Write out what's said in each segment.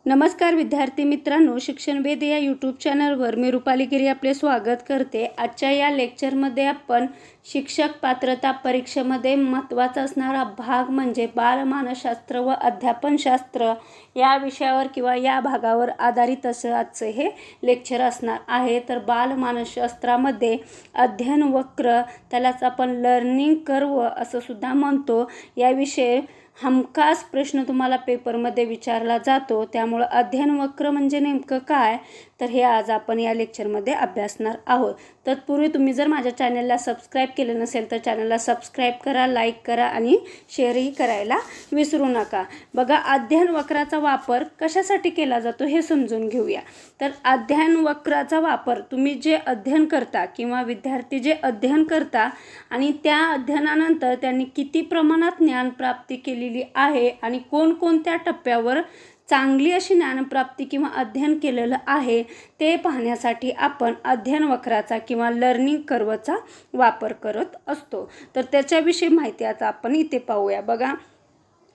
नमस्कार विद्यार्थी मित्रांनो, शिक्षण वेद या यूट्यूब चॅनलवर मी रुपाली गिरी आपले स्वागत करते। आजच्या या लेक्चरमध्ये आपण शिक्षक पात्रता परीक्षेमध्ये महत्त्वाचा असणारा भाग म्हणजे बालमानसशास्त्र व अध्यापनशास्त्र या विषयावर किंवा या भागावर आधारित असं आजचे हे लेक्चर असणार आहे। तर बालमानसशास्त्रामध्ये अध्ययन वक्र, त्यालाच आपण लर्निंग कर्व असं सुद्धा म्हणतो, याविषयी हमखास प्रश्न तुम्हाला पेपरमध्ये विचारला जातो। त्यामुळे अध्ययन वक्र म्हणजे नेमकं काय, तर हे आज आपण या लेक्चरमध्ये अभ्यासणार आहोत। तत्पूर्वी तुम्ही जर माझ्या चॅनलला सबस्क्राइब केले नसेल तर चॅनलला सबस्क्राइब करा, लाईक करा आणि शेअरही करायला विसरू नका। बघा, अध्ययन वक्राचा वापर कशासाठी केला जातो हे समजून घेऊया। तर अध्ययन वक्राचा वापर तुम्ही जे अध्ययन करता किंवा विद्यार्थी जे अध्ययन करता आणि त्या अध्ययनानंतर त्यांनी किती प्रमाणात ज्ञान प्राप्ती केलेली आहे आणि कोणकोणत्या टप्प्यावर चांगली अशी ज्ञानप्राप्ती किंवा अध्ययन केलेलं आहे ते पाहण्यासाठी आपण अध्ययन वक्राचा किंवा लर्निंग कर्वचा वापर करत असतो। तर त्याच्याविषयी माहिती आता आपण इथे पाहूया। बघा,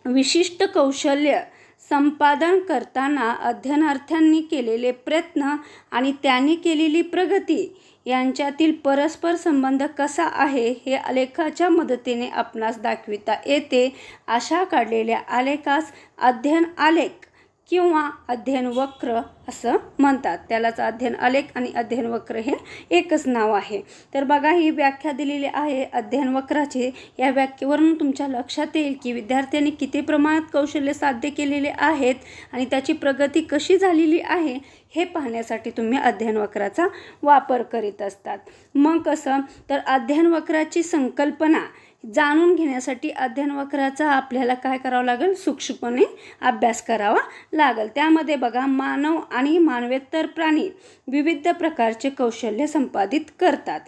विशिष्ट कौशल्य संपादन करताना अध्ययनार्थ्यांनी केलेले प्रयत्न आणि त्यांनी केलेली प्रगती यांच्यातील परस्पर संबंध कसा आहे हे आलेखाच्या मदतीने आपणास दाखविता येते। अशा काढलेल्या आलेखास अध्ययन आलेख किंवा अध्ययन वक्र असं म्हणतात। त्यालाच अध्ययन आलेख आणि अध्ययन वक्र हे एकच नाव आहे। तर बघा, ही व्याख्या दिलेली आहे अध्ययन वक्राची। या व्याख्येवरून तुमच्या लक्षात येईल की विद्यार्थ्यांनी किती प्रमाणात कौशल्य साध्य केलेले आहेत आणि त्याची प्रगती कशी झालेली आहे हे पाहण्यासाठी तुम्ही अध्ययन वक्राचा वापर करीत असतात। मग कसं, तर अध्ययन वक्राची संकल्पना जाणून घेण्यासाठी अध्ययन वक्राचा आपल्याला काय करावं लागेल, सूक्ष्मपणे अभ्यास करावा लागेल। त्यामध्ये बघा, मानव आणि मानवेतर प्राणी विविध प्रकारचे कौशल्य संपादित करतात।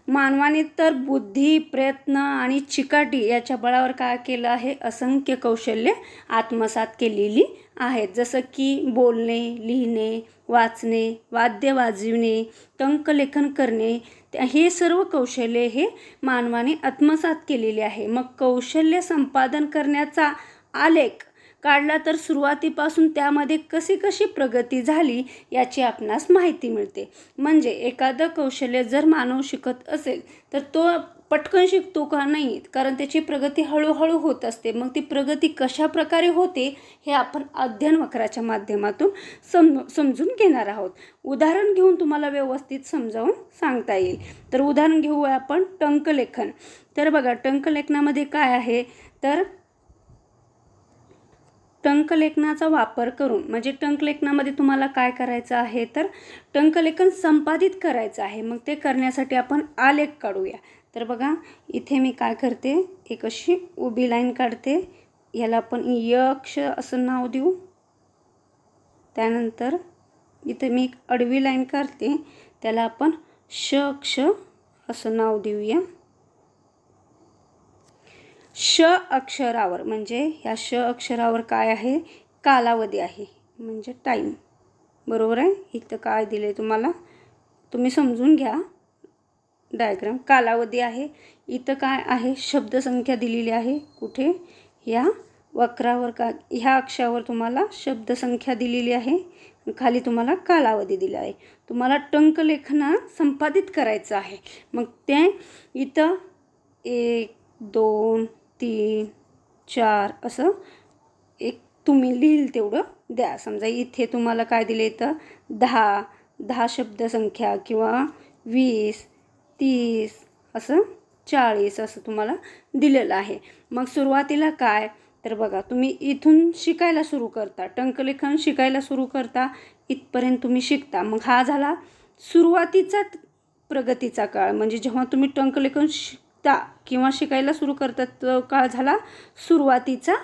मानवाने तर बुद्धी, प्रयत्न आणि चिकाटी याच्या बळावर काय केलं आहे, असंख्य कौशल्य आत्मसात केलेली आहेत। जसं की बोलणे, लिहिणे, वाचणे, वाद्य वाजविणे, टंकलेखन करणे, हे सर्व कौशल्य हे मानवाने आत्मसात केलेले आहे। मग कौशल्य संपादन करण्याचा आलेख काढला तर सुरुवातीपासून त्यामध्ये कशी कशी प्रगती झाली याची आपणास माहिती मिळते। म्हणजे एखादं कौशल्य जर मानव शिकत असेल तर तो पटकन शिकतो का, नाही, कारण त्याची प्रगती हळूहळू होत असते। मग ती प्रगती कशा प्रकारे होते हे आपण अध्ययन वक्राच्या माध्यमातून समजून घेणार आहोत। उदाहरण घेऊन तुम्हाला व्यवस्थित समजावून सांगता येईल। तर उदाहरण घेऊया आपण टंकलेखन। तर बघा, टंकलेखनामध्ये काय आहे, तर टंकलेखनाचा वापर करून म्हणजे टंकलेखनामध्ये तुम्हाला काय करायचं आहे, तर टंकलेखन संपादित करायचं आहे। मग ते करण्यासाठी आपण आलेख काढूया। तर बघा, इथे मी काय करते, एक अशी उभी लाईन काढते, याला आपण य अक्ष असं नाव देऊ। त्यानंतर इथे मी एक आडवी लाईन काढते, त्याला आपण श अक्ष असं नाव देऊया। श अक्षरावर म्हणजे या श अक्षरावर काय आहे, कालावधी आहे, म्हणजे टाईम, बरोबर आहे। इथं काय दिले तुम्हाला, तुम्ही समजून घ्या डायग्राम। कालावधी आहे, इथं काय आहे, शब्दसंख्या दिलेली आहे। कुठे, या वक्रावर का ह्या अक्षावर तुम्हाला शब्दसंख्या दिलेली आहे, खाली तुम्हाला कालावधी दिला आहे। तुम्हाला टंकलेखन संपादित करायचं आहे। मग ते इथं 1 2 3 4 असं एक तुम्ही लिहिल तेवढं द्या। समजा इथे तुम्हाला काय दिले, तर 10 शब्दसंख्या किंवा 20 30 असं 40 असं तुम्हाला दिलेलं आहे। मग सुरुवातीला काय, तर बघा, तुम्ही इथून शिकायला सुरू करता, टंकलेखन शिकायला सुरू करता, इथपर्यंत तुम्ही शिकता। मग हा झाला सुरुवातीचा प्रगतीचा काळ, म्हणजे जेव्हा तुम्ही टंकलेखन शिकता किंवा शिकायला सुरू करता तो काळ झाला सुरुवातीचा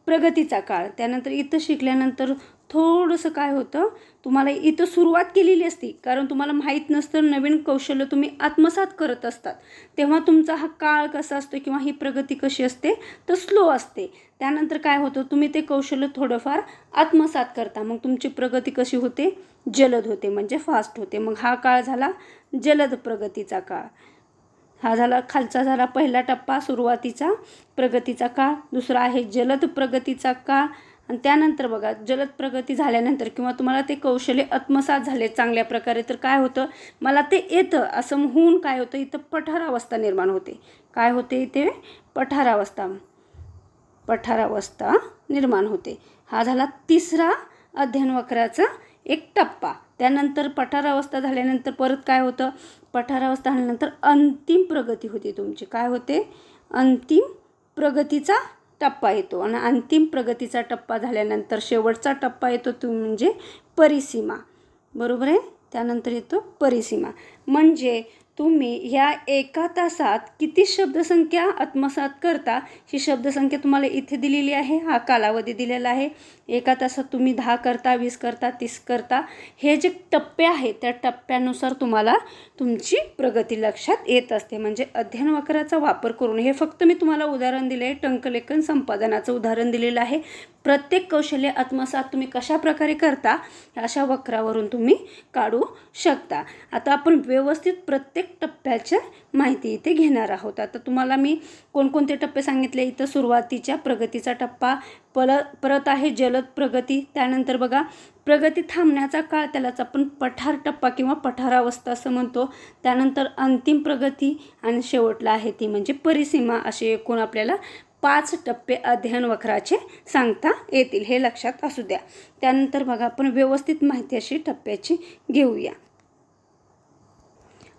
प्रगतीचा काळ। त्यानंतर इथं शिकल्यानंतर थोडंसं काय होतं, तुम्हाला इथं सुरुवात केलेली असते, कारण तुम्हाला माहीत नसतं, नवीन कौशल्य तुम्ही आत्मसात करत असतात, तेव्हा तुमचा हा काळ कसा असतो किंवा ही प्रगती कशी असते, तर स्लो असते। त्यानंतर काय होतं, तुम्ही ते कौशल्य थोडंफार आत्मसात करता, मग तुमची प्रगती कशी होते, जलद होते, म्हणजे फास्ट होते। मग हा काळ झाला जलद प्रगतीचा काळ। हा झाला खालचा झाला पहिला टप्पा, सुरुवातीचा प्रगतीचा काळ। दुसरा आहे जलद प्रगतीचा काळ आणि त्यानंतर बघा जलद प्रगती झाल्यानंतर किंवा तुम्हाला ते कौशल्य आत्मसात झाले चांगल्या प्रकारे तर काय होतं, मला ते येतं असं होऊन काय होतं, इथं पठारावस्था निर्माण होते. काय होते इथे, पठारावस्था निर्माण होते. हा झाला तिसरा अध्ययन वक्राचा एक टप्पा. त्यानंतर पठारावस्था झाल्यानंतर परत काय होतं, पठारावस्था झाल्यानंतर अंतिम प्रगती होती तुमची. काय होते, अंतिम प्रगतीचा टप्पा येतो. आणि अंतिम प्रगतीचा टप्पा झाल्यानंतर शेवटचा टप्पा येतो तो म्हणजे परिसीमा. बरोबर आहे. त्यानंतर येतो परिसीमा. म्हणजे तुम्ही ह्या एका तासात किती शब्दसंख्या आत्मसात करता, ही शब्दसंख्या तुम्हाला इथे दिलेली आहे. हा कालावधी दिलेला आहे. एका तासात तुम्ही 10 करता, 20 करता, 30 करता. हे जे टप्पे आहेत त्या टप्प्यानुसार तुम्हाला तुमची प्रगती लक्षात येत असते. म्हणजे अध्ययन वक्राचा वापर करून, हे फक्त मी तुम्हाला उदाहरण दिले आहे, टंकलेखन संपादनाचं उदाहरण दिलेलं आहे. प्रत्येक कौशल्य आत्मसात तुम्ही कशा प्रकारे करता अशा वक्रावरून तुम्ही काढू शकता. आता आपण व्यवस्थित प्रत्येक टप्प्याच्या माहिती इथे घेणार आहोत. आता तुम्हाला मी कोणकोणते टप्पे सांगितले, इथं सुरुवातीच्या प्रगतीचा टप्पा, परत आहे जलद प्रगती. त्यानंतर बघा प्रगती थांबण्याचा काळ, त्यालाच आपण पठार टप्पा किंवा पठारावस्था असं म्हणतो. त्यानंतर अंतिम प्रगती आणि शेवटला आहे ती म्हणजे परिसीमा. असे एकूण आपल्याला 5 टप्पे अध्ययन वक्राचे सांगता येतील, हे लक्षात असू द्या. त्यानंतर बघा आपण व्यवस्थित माहिती अशी टप्प्याची घेऊया.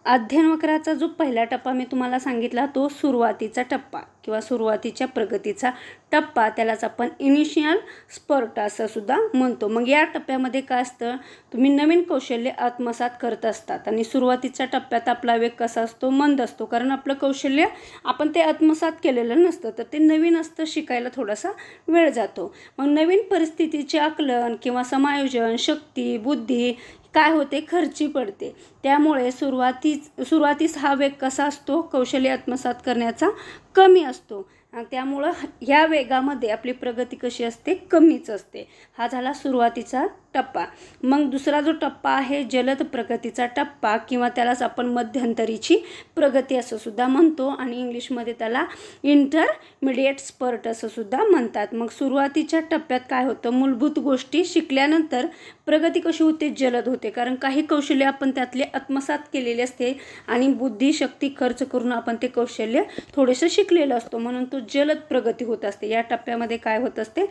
अध्ययन वक्राचा जो पहिला टप्पा मी तुम्हाला सांगितला तो सुरुवातीचा टप्पा किंवा सुरुवातीच्या प्रगतीचा टप्पा, त्यालाच आपण इनिशियल स्पर्ट असं सुद्धा म्हणतो. मग या टप्प्यामध्ये काय असतं, तुम्ही नवीन कौशल्य आत्मसात करत असतात. आणि सुरुवातीच्या टप्प्यात आपला वेग कसा असतो, मंद असतो, कारण आपलं कौशल्य आपण ते आत्मसात केलेलं नसतं, तर ते नवीन असतं, शिकायला थोडासा वेळ जातो. मग नवीन परिस्थितीचे आकलन किंवा समायोजन, शक्ती, बुद्धी काय होते, खर्ची पडते. त्यामुळे सुरुवातीस हा वेग कसा असतो, कौशल्य आत्मसात करण्याचा कमी असतो. त्यामुळं ह्या वेगामध्ये आपली प्रगती कशी असते, कमीच असते. हा झाला सुरुवातीचा टप्पा. मग दुसरा जो टप्पा आहे जलद प्रगतीचा टप्पा किंवा त्यालाच आपण मध्यंतरीची प्रगती असं सुद्धा म्हणतो आणि इंग्लिशमध्ये त्याला इंटरमिडिएट स्पर्ट असं सुद्धा म्हणतात. मग सुरुवातीच्या टप्प्यात काय होतं, मूलभूत गोष्टी शिकल्यानंतर प्रगती कशी होते, जलद होते, कारण काही कौशल्य आपण त्यातले आत्मसात केलेले असते आणि बुद्धिशक्ती खर्च करून आपण ते कौशल्य थोडेसे शिकलेलं असतो, म्हणून तो जलद प्रगती होत असते. या टप्प्यामध्ये काय होत असते,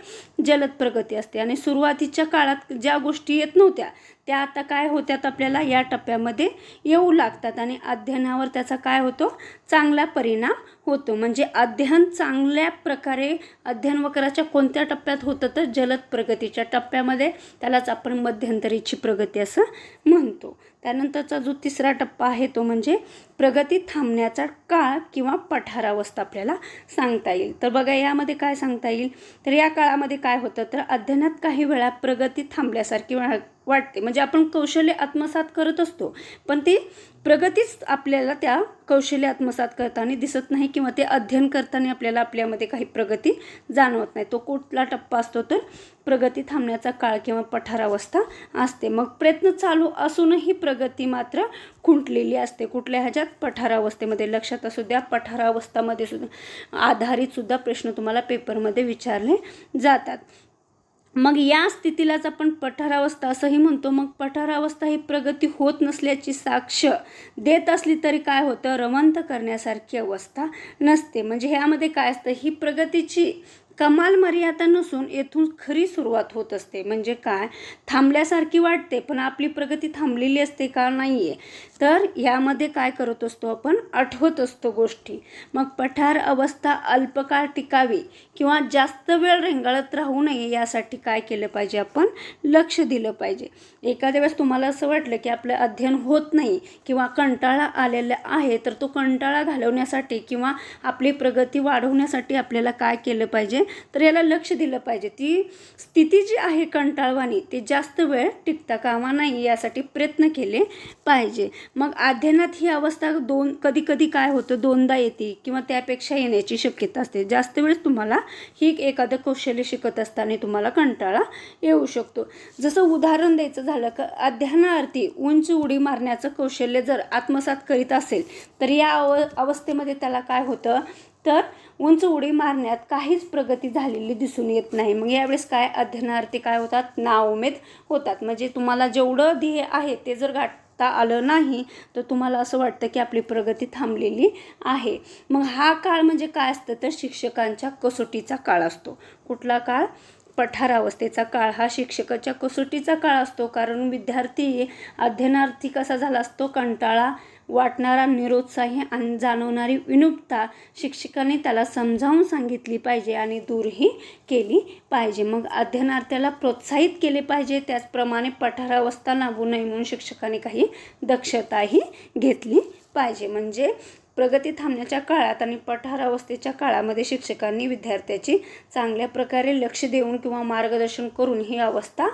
जलद प्रगती असते. आणि सुरुवातीच्या काळात ज्या गोष्टी येत नव्हत्या त्या आता काय होत्यात, आपल्याला या टप्प्यामध्ये येऊ लागतात आणि अध्ययनावर त्याचा काय होतो, चांगला परिणाम होतो. म्हणजे अध्ययन चांगल्या प्रकारे अध्ययन वक्राच्या कोणत्या टप्प्यात होतं, तर जलद प्रगतीच्या टप्प्यामध्ये, त्यालाच आपण मध्यंतरीची प्रगती असं म्हणतो. त्यानंतरचा जो तिसरा टप्पा आहे तो म्हणजे प्रगती थांबण्याचा काळ किंवा पठारावस्था आपल्याला सांगता येईल. तर बघा यामध्ये काय सांगता येईल, तर या काळामध्ये काय होतं, तर अध्ययनात काही वेळा प्रगती थांबल्यासारखी वाटते. म्हणजे आपण कौशल्य आत्मसात करत असतो पण ती प्रगतीच आपल्याला त्या कौशल्य आत्मसात करताना दिसत नाही किंवा ते अध्ययन करताना आपल्याला आपल्यामध्ये काही प्रगती जाणवत नाही. तो कुठला टप्पा असतो, तर प्रगती थांबण्याचा काळ किंवा पठारावस्था असते. मग प्रयत्न चालू असूनही प्रगती मात्र खुंटलेली असते. कुठल्या ह्याच्यात, पठारावस्थेमध्ये. लक्षात असू द्या, पठारावस्थामध्ये सुद्धा आधारित सुद्धा प्रश्न तुम्हाला पेपरमध्ये विचारले जातात. मग या स्थितीलाच आपण पठारावस्था असंही म्हणतो. मग पठारावस्था ही प्रगती होत नसल्याची साक्ष देत असली तरी काय होतं, रमंत करण्यासारखी अवस्था नसते. म्हणजे ह्यामध्ये काय असतं, ही प्रगतीची कमाल मर्यादा नसून येथून खरी सुरुवात होत असते. म्हणजे काय, थांबल्यासारखी वाटते पण आपली प्रगती थांबलेली असते का, नाही आहे. तर यामध्ये काय करत असतो आपण, आठवत असतो गोष्टी. मग पठार अवस्था अल्पकाळ टिकावी किंवा जास्त वेळ रेंगाळत राहू नये यासाठी काय केलं पाहिजे, आपण लक्ष दिलं पाहिजे. एखाद्या वेळेस तुम्हाला असं वाटलं की आपलं अध्ययन होत नाही किंवा कंटाळा आलेला आहे, तर तो कंटाळा घालवण्यासाठी किंवा आपली प्रगती वाढवण्यासाठी आपल्याला काय केलं पाहिजे, तर याला लक्ष दिलं पाहिजे. ती स्थिती जी आहे कंटाळवाणी, ते जास्त वेळ टिकता कामा नाही यासाठी प्रयत्न केले पाहिजे. मग अध्ययनात ही अवस्था कधी कधी काय होतं, दोनदा येते किंवा त्यापेक्षा येण्याची शक्यता असते. जास्त वेळेस तुम्हाला ही एखादं कौशल्य शिकत असताना तुम्हाला कंटाळा येऊ शकतो. जसं उदाहरण द्यायचं झालं का, अध्ययनार्थी उंच उडी मारण्याचं कौशल्य जर आत्मसात करीत असेल तर या अवस्थेमध्ये त्याला काय होतं, तर उंच उडी मारण्यात काहीच प्रगती झालेली दिसून येत नाही. मग यावेळेस काय अध्ययनार्थी काय होतात, नाउमेद होतात. म्हणजे तुम्हाला जेवढं ध्येय आहे ते जर गाठता आलं नाही तर तुम्हाला असं वाटतं की आपली प्रगती थांबलेली आहे. मग हा काळ म्हणजे काय असतं, तर शिक्षकांच्या कसोटीचा काळ असतो. कुठला काळ, पठारावस्थेचा काळ हा शिक्षकाच्या कसोटीचा काळ असतो. कारण विद्यार्थी अध्ययनार्थी कसा झाला असतो, कंटाळा वाटणारा, निरुत्साही आणि जाणवणारी विमुखता शिक्षकांनी त्याला समजावून सांगितली पाहिजे आणि दूरही केली पाहिजे. मग अध्ययनार्थ्याला प्रोत्साहित केले पाहिजे. त्याचप्रमाणे पठारावस्था लागू नये म्हणून शिक्षकांनी काही दक्षताही घेतली पाहिजे. म्हणजे प्रगती थांबण्याच्या काळात आणि पठारावस्थेच्या काळामध्ये शिक्षकांनी विद्यार्थ्याची चांगल्या प्रकारे लक्ष देऊन किंवा मार्गदर्शन करून ही अवस्था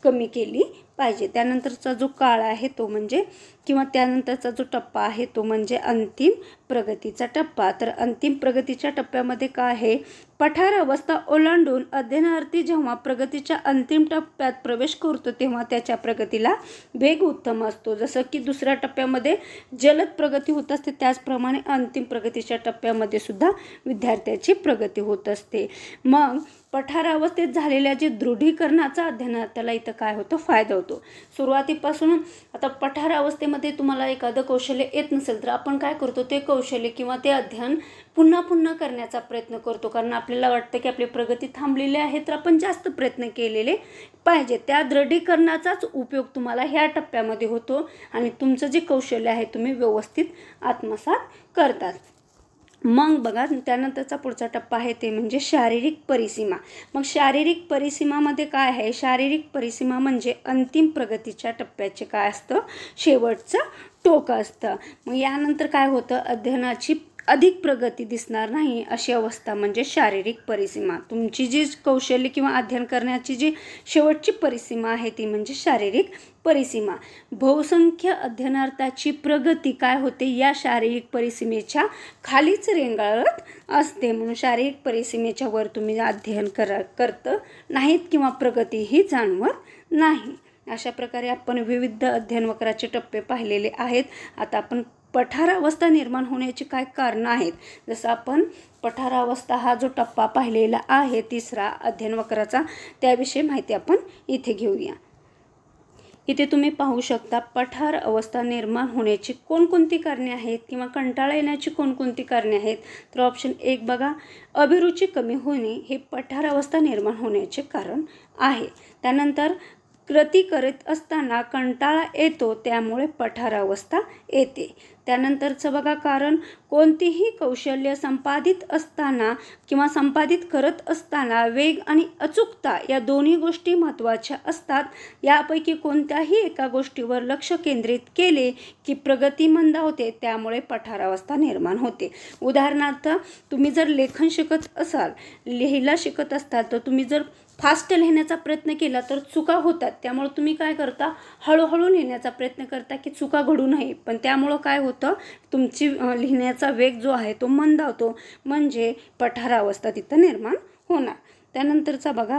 कमी केली पाहिजे. त्यानंतरचा जो काळ आहे तो म्हणजे किंवा त्यानंतरचा जो टप्पा आहे तो म्हणजे अंतिम प्रगतीचा टप्पा. तर अंतिम प्रगतीच्या टप्प्यामध्ये काय आहे, पठार अवस्था ओलांडून अध्ययनार्थी जेव्हा प्रगतीच्या अंतिम टप्प्यात प्रवेश करतो तेव्हा त्याच्या प्रगतीला वेग उत्तम असतो. जसं की दुसऱ्या टप्प्यामध्ये जलद प्रगती होत असते, त्याचप्रमाणे अंतिम प्रगतीच्या टप्प्यामध्ये सुद्धा विद्यार्थ्याची प्रगती होत असते. मग पठारावस्थेत झालेल्या जे दृढीकरणाचा अध्ययनार्थ्याला इथं काय होतं, फायदा होतो. सुरुवातीपासून आता पठारावस्थेमध्ये तुम्हाला एखादं कौशल्य येत नसेल तर आपण काय करतो, ते कौशल्य किंवा ते अध्ययन पुन्हा पुन्हा करण्याचा प्रयत्न करतो. कारण आपल्याला वाटतं की आपली प्रगती थांबलेली आहे तर आपण जास्त प्रयत्न केलेले पाहिजे. त्या दृढीकरणाचाच उपयोग तुम्हाला ह्या टप्प्यामध्ये होतो आणि तुमचं जे कौशल्य आहे तुम्ही व्यवस्थित आत्मसात करतात. मग बघा त्यानंतरचा पुढचा टप्पा आहे ते म्हणजे शारीरिक परिसीमा. मग शारीरिक परिसीमामध्ये काय आहे, शारीरिक परिसीमा म्हणजे अंतिम प्रगतीच्या टप्प्याचे काय असतं, शेवटचं टोक असतं. मग यानंतर काय होतं, अध्ययनाची अधिक प्रगती दिसणार नाही अशी अवस्था म्हणजे शारीरिक परिसीमा. तुमची जी कौशल्य किंवा अध्ययन करण्याची जी शेवटची परिसीमा आहे ती म्हणजे शारीरिक परिसीमा. बहुसंख्य अध्ययनार्थाची प्रगती काय होते, या शारीरिक परिसीमेच्या खालीच रेंगाळत असते. म्हणून शारीरिक परिसीमेच्या वर तुम्ही अध्ययन करत नाहीत किंवा प्रगतीही जाणवत नाही. अशा प्रकारे आपण विविध अध्ययन वक्राचे टप्पे पाहिलेले आहेत. आता आपण पठारावस्था निर्माण होण्याची काय कारणं आहेत, जसं आपण पठारावस्था हा जो टप्पा पाहिलेला आहे तिसरा अध्ययन वक्राचा, त्याविषयी माहिती आपण इथे घेऊया. इथे तुम्ही पाहू शकता पठार अवस्था निर्माण होण्याची कोणकोणती कारणे आहेत किंवा कंटाळा येण्याची कोणकोणती कारणे आहेत. तर ऑप्शन 1 बघा, अभिरुची कमी होणे हे पठार अवस्था निर्माण होण्याचे कारण आहे. त्यानंतर कृती करत असताना कंटाळा येतो त्यामुळे पठारावस्था येते. त्यानंतरचं बघा कारण, कोणतीही कौशल्य संपादित असताना किंवा संपादित करत असताना वेग आणि अचूकता या दोन्ही गोष्टी महत्त्वाच्या असतात. यापैकी कोणत्याही एका गोष्टीवर लक्ष केंद्रित केले की प्रगती मंदावते, त्यामुळे पठारावस्था निर्माण होते. उदाहरणार्थ तुम्ही जर लेखन शिकत असाल, लिहायला शिकत असताल तर तुम्ही जर फास्ट लिहिण्याचा प्रयत्न केला तर चुका होतात. त्यामुळे तुम्ही काय करता, हळूहळू लिहिण्याचा प्रयत्न करता की चुका घडू नये. पण त्यामुळं काय होतं, तुमची लिहिण्याचा वेग जो आहे तो मंदावतो, म्हणजे पठारावस्था तिथं निर्माण होणार. त्यानंतरचा बघा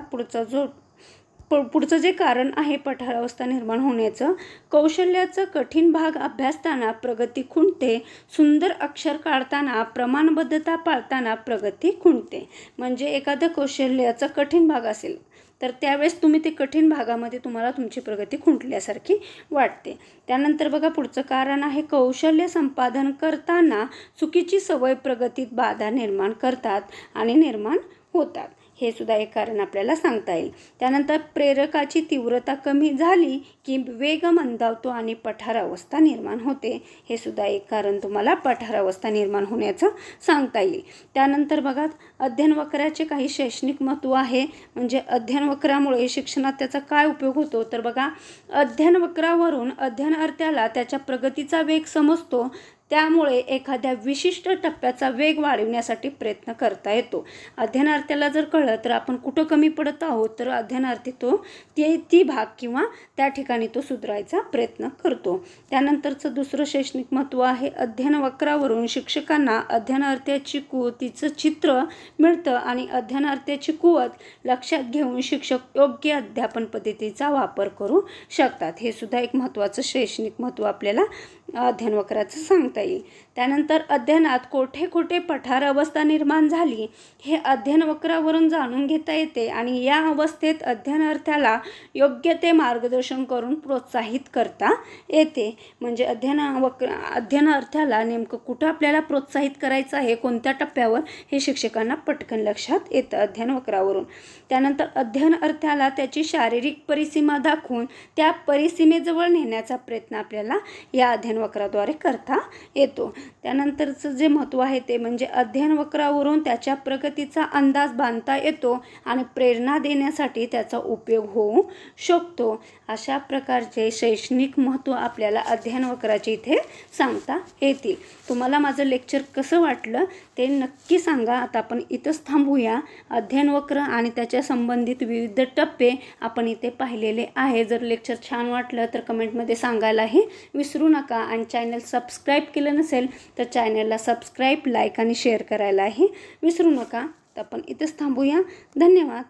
पुढचं जे कारण आहे पठारावस्था निर्माण होण्याचं, कौशल्याचं कठीण भाग अभ्यासताना प्रगती खुंटते, सुंदर अक्षर काढताना प्रमाणबद्धता पाळताना प्रगती खुंटते. म्हणजे एखादं कौशल्याचा कठीण भाग असेल तर त्यावेळेस तुम्ही ते कठीण भागामध्ये तुम्हाला तुमची प्रगती खुंटल्यासारखी वाटते. त्यानंतर बघा पुढचं कारण आहे, कौशल्य संपादन करताना चुकीची सवय प्रगतीत बाधा निर्माण करतात आणि निर्माण होतात. हे सुद्धा एक कारण आपल्याला सांगता येईल. त्यानंतर प्रेरकाची तीव्रता कमी झाली की वेग मंदावतो आणि पठारावस्था निर्माण होते. हे सुद्धा एक कारण तुम्हाला पठारावस्था निर्माण होण्याचं सांगता येईल. त्यानंतर बघा अध्ययन वक्राचे काही शैक्षणिक महत्त्व आहे. म्हणजे अध्ययन वक्रामुळे शिक्षणात त्याचा काय उपयोग होतो, तर बघा अध्ययन वक्रावरून अध्ययनार्थ्याला त्याच्या प्रगतीचा वेग समजतो. त्यामुळे एखाद्या विशिष्ट टप्प्याचा वेग वाढवण्यासाठी प्रयत्न करता येतो. अध्ययनार्थ्याला जर कळलं तर आपण कुठं कमी पडत आहोत तर अध्ययनार्थी तो ती भाग किंवा त्या ठिकाणी तो सुधारायचा प्रयत्न करतो. त्यानंतरचं दुसरं शैक्षणिक महत्त्व आहे, अध्ययन वक्रावरून शिक्षकांना अध्ययनार्थ्याची कुवतीचं चित्र मिळतं आणि अध्ययनार्थ्याची कुवत लक्षात घेऊन शिक्षक योग्य अध्यापन पद्धतीचा वापर करू शकतात. हे सुद्धा एक महत्त्वाचं शैक्षणिक महत्त्व आपल्याला अध्ययन वक्राचं सांगता येईल। त्यानंतर अध्ययनात कोठे कोठे पठार अवस्था निर्माण झाली हे अध्ययन वक्रावरून जाणून घेता येते आणि या अवस्थेत अध्ययनार्थ्याला योग्य ते मार्गदर्शन करून प्रोत्साहित करता येते। म्हणजे अध्ययनार्थ्याला नेमकं कुठं आपल्याला प्रोत्साहित करायचं आहे, कोणत्या टप्प्यावर, हे शिक्षकांना पटकन लक्षात येतं अध्ययन वक्रावरून। त्यानंतर अध्ययनार्थ्याला त्याची शारीरिक परिसीमा दाखवून त्या परिसीमेजवळ नेण्याचा प्रयत्न आपल्याला या अध्ययन वक्राद्वारे करता येतो। त्यानंतरचं जे महत्त्व आहे ते म्हणजे अध्ययन वक्रावरून त्याच्या प्रगतीचा अंदाज बांधता येतो आणि प्रेरणा देण्यासाठी त्याचा उपयोग होऊ शकतो। अशा प्रकारचे शैक्षणिक महत्त्व आपल्याला अध्ययन वक्राचे इथे सांगता येतील। तुम्हाला माझं लेक्चर कसं वाटलं ते नक्की सांगा। आता आपण इथंच थांबूया। अध्ययन वक्र आणि त्याच्या संबंधित विविध टप्पे आपण इथे पाहिलेले आहे। जर लेक्चर छान वाटलं तर कमेंटमध्ये सांगायलाही विसरू नका आणि चॅनल सबस्क्राईब केलं नसेल तर चॅनलला सबस्क्राईब, लाईक आणि शेअर करायलाही विसरू नका। तर आपण इथंच थांबूया। धन्यवाद।